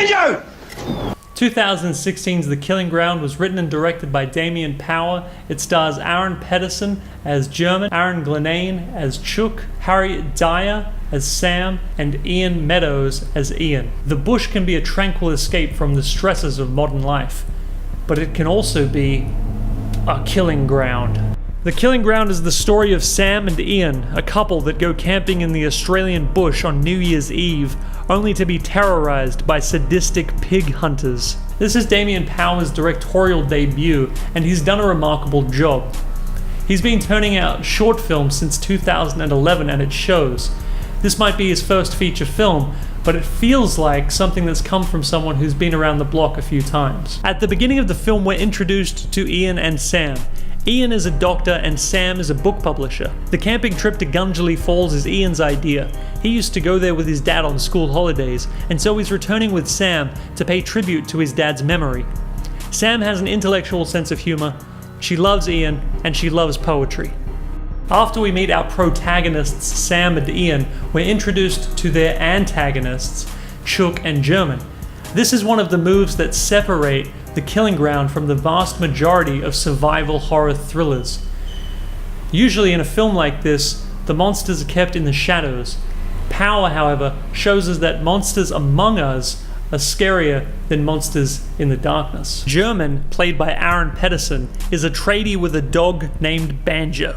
Banjo! 2016's The Killing Ground was written and directed by Damien Power. It stars Aaron Pedersen as German, Aaron Glenane as Chuck, Harriet Dyer as Sam, and Ian Meadows as Ian. The bush can be a tranquil escape from the stresses of modern life, but it can also be a killing ground. The Killing Ground is the story of Sam and Ian, a couple that go camping in the Australian bush on New Year's Eve, only to be terrorized by sadistic pig hunters. This is Damien Power's directorial debut, and he's done a remarkable job. He's been turning out short films since 2011, and it shows. This might be his first feature film, but it feels like something that's come from someone who's been around the block a few times. At the beginning of the film, we're introduced to Ian and Sam. Ian is a doctor and Sam is a book publisher. The camping trip to Gungley Falls is Ian's idea. He used to go there with his dad on school holidays, and so he's returning with Sam to pay tribute to his dad's memory. Sam has an intellectual sense of humor, she loves Ian, and she loves poetry. After we meet our protagonists, Sam and Ian, we're introduced to their antagonists, Chuck and German. This is one of the moves that separate The Killing Ground from the vast majority of survival horror thrillers. Usually in a film like this, the monsters are kept in the shadows. Power, however, shows us that monsters among us are scarier than monsters in the darkness. German, played by Aaron Pedersen, is a tradie with a dog named Banjo.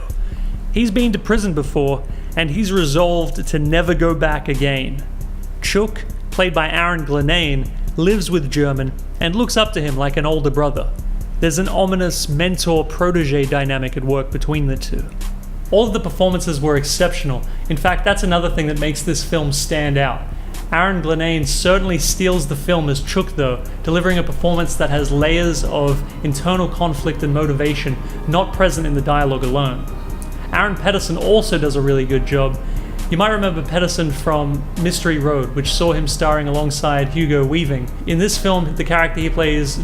He's been to prison before, and he's resolved to never go back again. Chuck, played by Aaron Glenane, lives with German and looks up to him like an older brother. There's an ominous mentor-protege dynamic at work between the two. All of the performances were exceptional. In fact, that's another thing that makes this film stand out. Aaron Glenane certainly steals the film as Chuck though, delivering a performance that has layers of internal conflict and motivation not present in the dialogue alone. Aaron Pedersen also does a really good job. You might remember Pedersen from Mystery Road, which saw him starring alongside Hugo Weaving. In this film, the character he plays,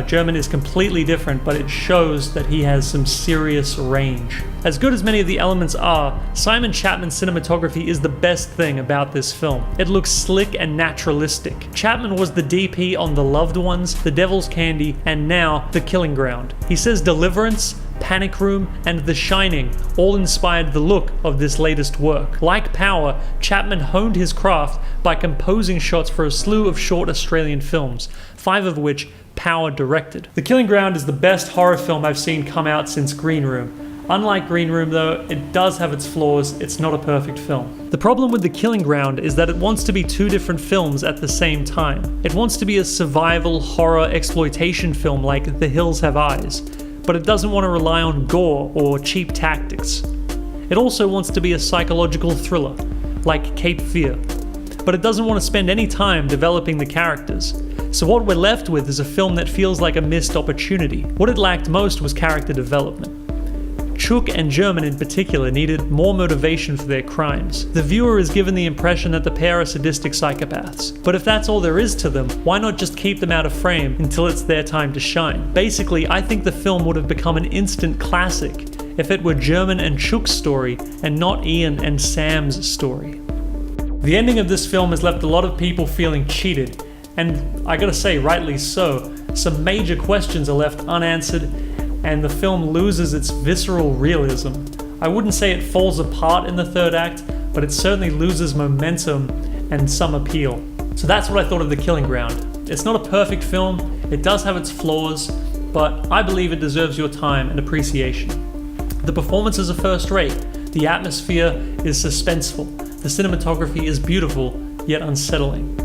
German, is completely different, but it shows that he has some serious range. As good as many of the elements are, Simon Chapman's cinematography is the best thing about this film. It looks slick and naturalistic. Chapman was the DP on The Loved Ones, The Devil's Candy, and now The Killing Ground. He says Deliverance, Panic Room, and The Shining all inspired the look of this latest work. Like Power, Chapman honed his craft by composing shots for a slew of short Australian films, 5 of which Power directed. The Killing Ground is the best horror film I've seen come out since Green Room. Unlike Green Room though, it does have its flaws, it's not a perfect film. The problem with The Killing Ground is that it wants to be 2 different films at the same time. It wants to be a survival horror exploitation film like The Hills Have Eyes, but it doesn't want to rely on gore or cheap tactics. It also wants to be a psychological thriller, like Cape Fear, but it doesn't want to spend any time developing the characters. So what we're left with is a film that feels like a missed opportunity. What it lacked most was character development. Chuck and German in particular needed more motivation for their crimes. The viewer is given the impression that the pair are sadistic psychopaths. But if that's all there is to them, why not just keep them out of frame until it's their time to shine? Basically, I think the film would have become an instant classic if it were German and Chuck's story and not Ian and Sam's story. The ending of this film has left a lot of people feeling cheated, and I gotta say, rightly so. Some major questions are left unanswered, and the film loses its visceral realism. I wouldn't say it falls apart in the third act, but it certainly loses momentum and some appeal. So that's what I thought of The Killing Ground. It's not a perfect film, it does have its flaws, but I believe it deserves your time and appreciation. The performances are first rate, the atmosphere is suspenseful, the cinematography is beautiful, yet unsettling.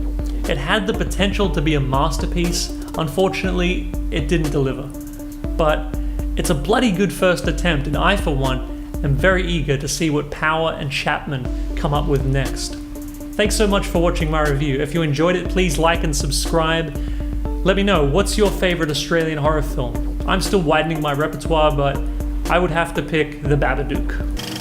It had the potential to be a masterpiece, unfortunately, it didn't deliver. But it's a bloody good first attempt, and I, for one, am very eager to see what Power and Chapman come up with next. Thanks so much for watching my review. If you enjoyed it, please like and subscribe. Let me know, what's your favourite Australian horror film? I'm still widening my repertoire, but I would have to pick The Babadook.